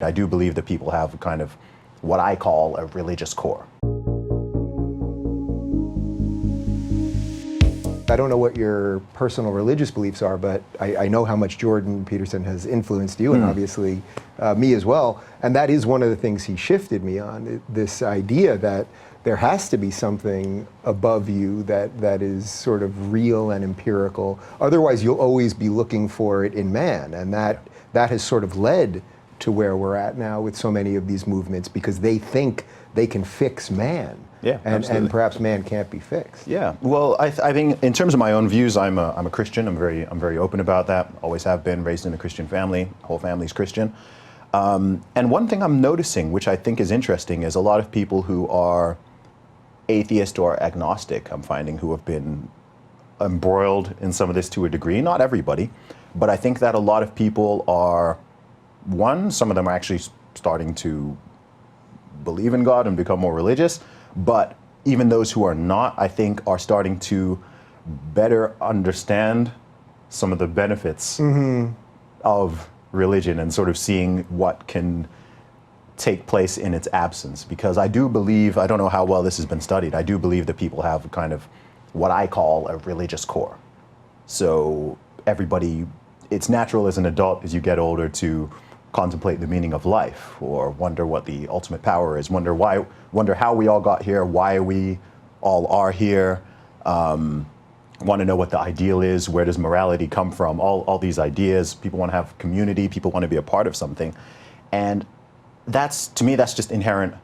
I do believe that people have kind of what I call a religious core. I don't know what your personal religious beliefs are, but I know how much Jordan Peterson has influenced you, and obviously me as well. And that is one of the things he shifted me on, this idea that there has to be something above you that is sort of real and empirical. Otherwise, you'll always be looking for it in man. And that has sort of led to where we're at now with so many of these movements, because they think they can fix man. Yeah, and perhaps man can't be fixed. Yeah, well, I think in terms of my own views, I'm a Christian. I'm very open about that. Always have been. Raised in a Christian family. Whole family's Christian. And one thing I'm noticing, which I think is interesting, is a lot of people who are atheist or agnostic, I'm finding, who have been embroiled in some of this to a degree. Not everybody, but I think that a lot of people are, some of them are actually starting to believe in God and become more religious. But even those who are not, I think, are starting to better understand some of the benefits of religion and sort of seeing what can take place in its absence. Because I do believe, I don't know how well this has been studied, I do believe that people have kind of what I call a religious core. So everybody, it's natural as an adult as you get older to contemplate the meaning of life, or wonder what the ultimate power is, wonder how we all got here, why we all are here, want to know what the ideal is, where does morality come from, all these ideas. People want to have community, people want to be a part of something. And to me, that's just inherent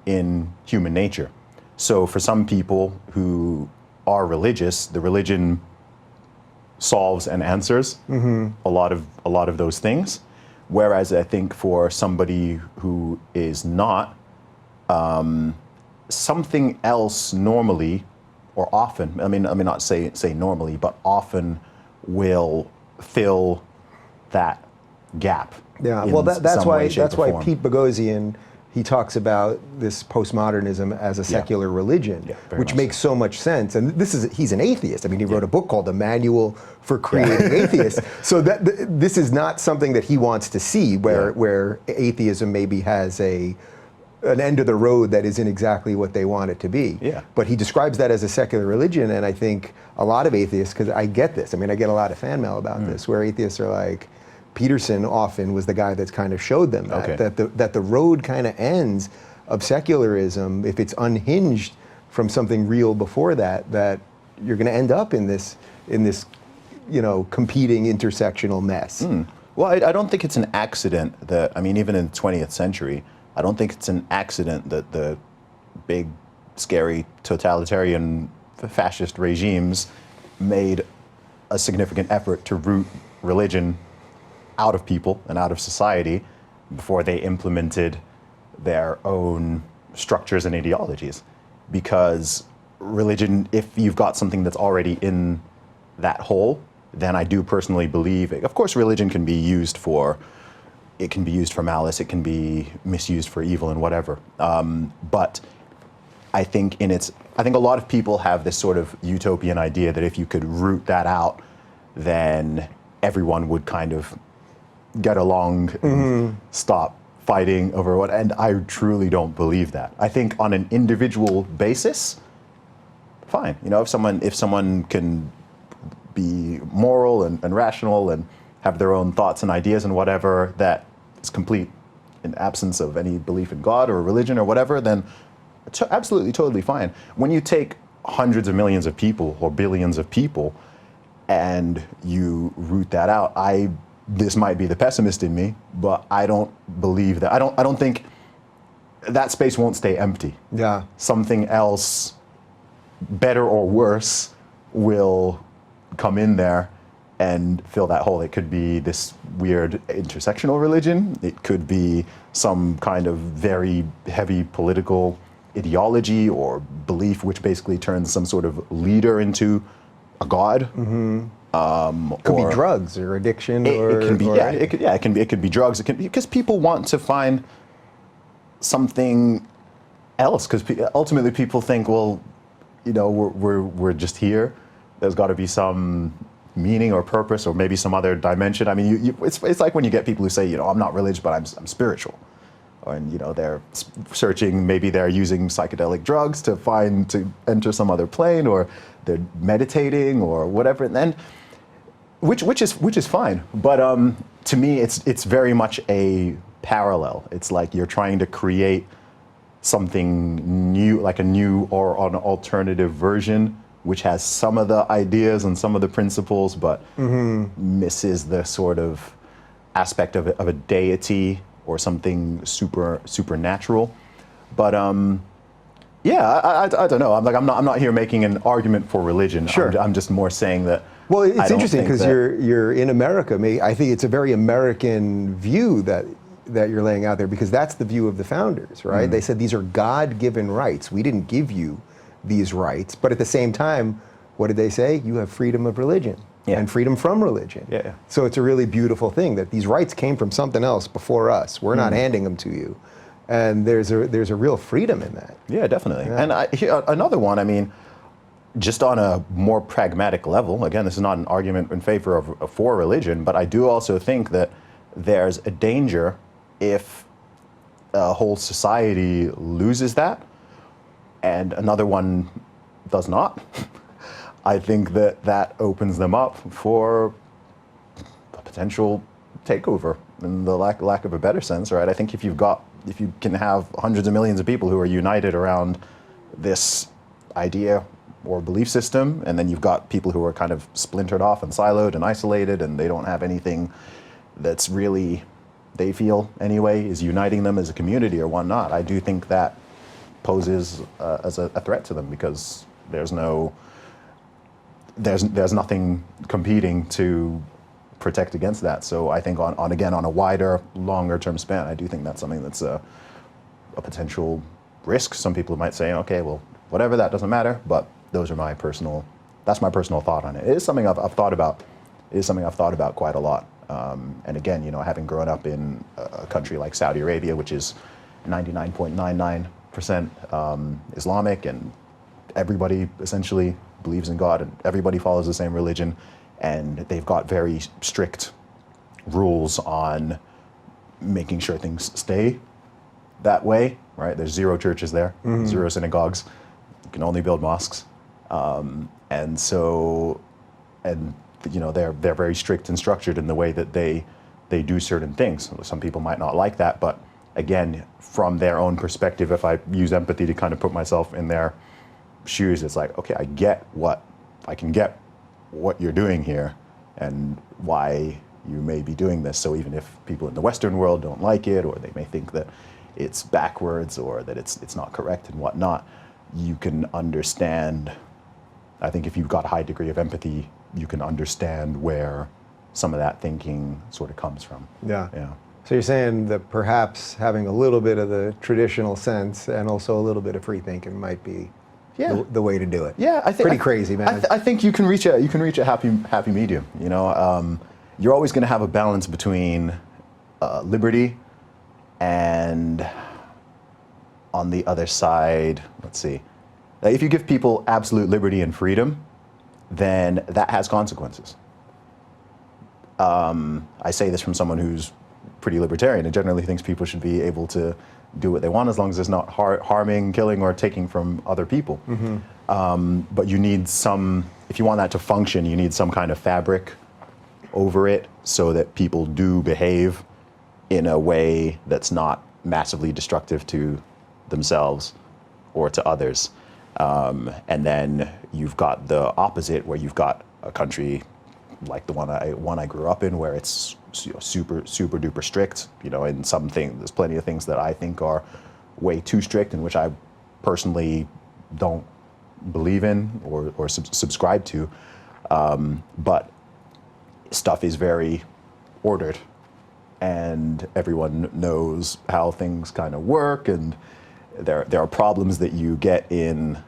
in human nature. So for some people who are religious, the religion solves and answers a lot of those things. Whereas I think for somebody who is not, something else normally, or often, I mean not say normally, but often will fill that gap. Yeah, well, that's why Pete Boghossian, he talks about this postmodernism as a secular religion, which makes so much sense. And he's an atheist. I mean, he wrote a book called The Manual for Creating Atheists. So this is not something that he wants to see, where atheism maybe has an end of the road that isn't exactly what they want it to be. Yeah. But he describes that as a secular religion, and I think a lot of atheists, because I get this, I mean, I get a lot of fan mail about this, where atheists are like, Peterson often was the guy that's kind of showed them that the road kind of ends of secularism, if it's unhinged from something real before that you're going to end up in this competing intersectional mess. Well, I don't think it's an accident that, I mean, even in the 20th century, I don't think it's an accident that the big, scary, totalitarian, fascist regimes made a significant effort to root religion out of people and out of society before they implemented their own structures and ideologies. Because religion, if you've got something that's already in that hole, then I do personally believe, of course religion can be used for malice, it can be misused for evil and whatever. But I think a lot of people have this sort of utopian idea that if you could root that out, then everyone would kind of get along and stop fighting over what, and I truly don't believe that. I think on an individual basis, fine. If someone can be moral and rational and have their own thoughts and ideas and whatever, that is complete in absence of any belief in God or religion or whatever, then absolutely, totally fine. When you take hundreds of millions of people or billions of people and you root that out, this might be the pessimist in me, but I don't believe that. I don't think that space won't stay empty. Yeah. Something else, better or worse, will come in there and fill that hole. It could be this weird intersectional religion. It could be some kind of very heavy political ideology or belief, which basically turns some sort of leader into a god. Could be drugs or addiction. It could be drugs. It can be because people want to find something else. Because ultimately, people think, well, we're just here. There's got to be some, meaning or purpose or maybe some other dimension. I mean, it's like when you get people who say, you know, I'm not religious, but I'm spiritual. And, you know, they're searching, maybe they're using psychedelic drugs to enter some other plane, or they're meditating or whatever. And then, which is fine. But to me, it's very much a parallel. It's like you're trying to create something new, like a new or an alternative version, which has some of the ideas and some of the principles, but misses the sort of aspect of a deity or something supernatural. But yeah, I don't know. I'm not here making an argument for religion. Sure. I'm just more saying that. Well, it's interesting because you're in America. I think it's a very American view that you're laying out there, because that's the view of the founders, right? They said these are God-given rights. We didn't give you these rights, but at the same time, what did they say? You have freedom of religion. Yeah. And freedom from religion. Yeah. So it's a really beautiful thing that these rights came from something else before us. We're not handing them to you, and there's a real freedom in that. Yeah, definitely. Yeah. And another one. I mean, just on a more pragmatic level. Again, this is not an argument in favor of for religion, but I do also think that there's a danger if a whole society loses that, and another one does not. I think that opens them up for a potential takeover, in the lack of a better sense, right? I think if you can have hundreds of millions of people who are united around this idea or belief system, and then you've got people who are kind of splintered off and siloed and isolated, and they don't have anything that's really, they feel anyway, is uniting them as a community or whatnot. I do think that poses as a threat to them, because there's nothing competing to protect against that. So I think on a wider, longer term span, I do think that's something that's a potential risk. Some people might say, okay, well, whatever, that doesn't matter. But that's my personal thought on it. It is something I've thought about. It is something I've thought about quite a lot. And again, you know, having grown up in a country like Saudi Arabia, which is 99.99% Islamic, and everybody essentially believes in God, and everybody follows the same religion, and they've got very strict rules on making sure things stay that way, right? There's 0 churches there, 0 synagogues. You can only build mosques. And you know, they're very strict and structured in the way that they do certain things. Some people might not like that, but again, from their own perspective, if I use empathy to kind of put myself in their shoes, it's like, okay, I can get what you're doing here and why you may be doing this. So even if people in the Western world don't like it, or they may think that it's backwards or that it's not correct and whatnot, you can understand. I think if you've got a high degree of empathy, you can understand where some of that thinking sort of comes from. Yeah. So you're saying that perhaps having a little bit of the traditional sense and also a little bit of free thinking might be the way to do it. Yeah, I think pretty crazy, man. I think you can reach a happy medium. You know, you're always going to have a balance between liberty and, on the other side, let's see. If you give people absolute liberty and freedom, then that has consequences. I say this from someone who's pretty libertarian and generally thinks people should be able to do what they want as long as it's not harming, killing, or taking from other people. But you need if you want that to function, you need some kind of fabric over it so that people do behave in a way that's not massively destructive to themselves or to others. And then you've got the opposite, where you've got a country like the one I grew up in, where it's super duper strict. You know, in some things, there's plenty of things that I think are way too strict, and which I personally don't believe in or subscribe to. But stuff is very ordered, and everyone knows how things kind of work, and there are problems that you get in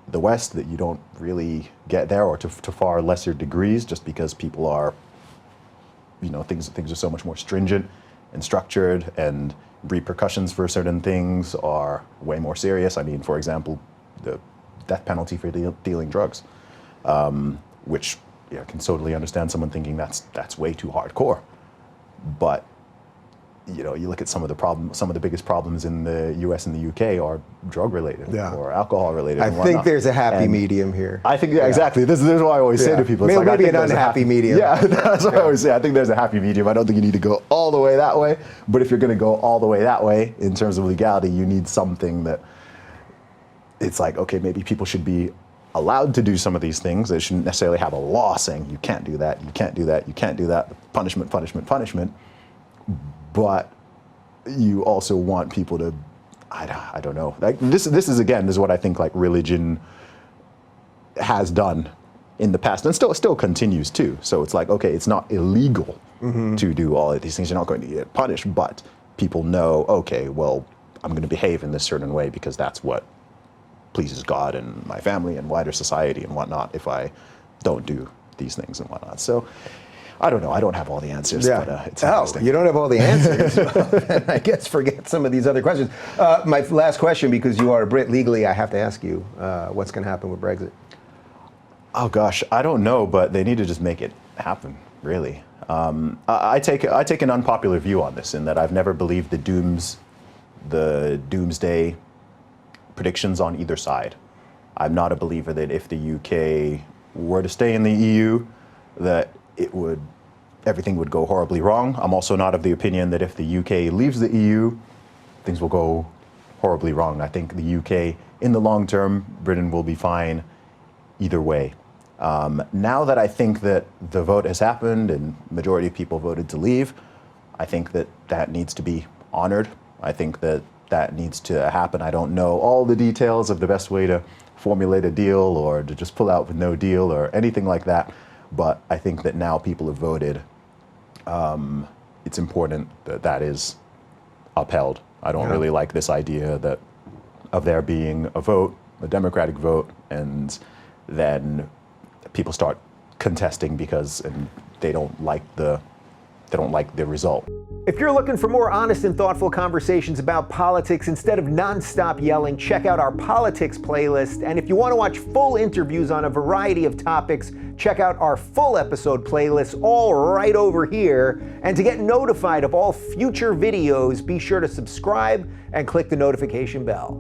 the West that you don't really get there, or to far lesser degrees, just because people are, you know, things are so much more stringent and structured, and repercussions for certain things are way more serious. I mean, for example, the death penalty for dealing drugs, which I can totally understand someone thinking that's way too hardcore. But you look at some of the biggest problems in the U.S. and the U.K. are drug related or alcohol related. I think there's a happy medium here. I think exactly. This is what I always say to people. It's maybe an unhappy medium. Yeah, that's what I always say. I think there's a happy medium. I don't think you need to go all the way that way. But if you're going to go all the way that way in terms of legality, you need something that it's like, okay, maybe people should be allowed to do some of these things. They shouldn't necessarily have a law saying you can't do that, you can't do that, you can't do that. Punishment, punishment, punishment. But you also want people to, I don't know. Like this is what I think like religion has done in the past and still continues to. So it's like, okay, it's not illegal to do all of these things. You're not going to get punished, but people know, okay, well, I'm going to behave in this certain way because that's what pleases God and my family and wider society and whatnot if I don't do these things and whatnot. So I don't know. I don't have all the answers, but it's interesting. You don't have all the answers. Well, I guess forget some of these other questions. My last question, because you are a Brit legally, I have to ask you, what's going to happen with Brexit? Oh gosh, I don't know, but they need to just make it happen, really. I take an unpopular view on this in that I've never believed the doomsday predictions on either side. I'm not a believer that if the UK were to stay in the EU, that everything would go horribly wrong. I'm also not of the opinion that if the UK leaves the EU, things will go horribly wrong. I think the UK, in the long term, Britain will be fine either way. Now that I think that the vote has happened and majority of people voted to leave, I think that needs to be honored. I think that needs to happen. I don't know all the details of the best way to formulate a deal or to just pull out with no deal or anything like that. But I think that now people have voted. It's important that is upheld. I don't really like this idea of there being a vote, a democratic vote, and then people start contesting because they don't like the result. If you're looking for more honest and thoughtful conversations about politics instead of nonstop yelling, check out our politics playlist. And if you want to watch full interviews on a variety of topics, check out our full episode playlist, all right over here. And to get notified of all future videos, be sure to subscribe and click the notification bell.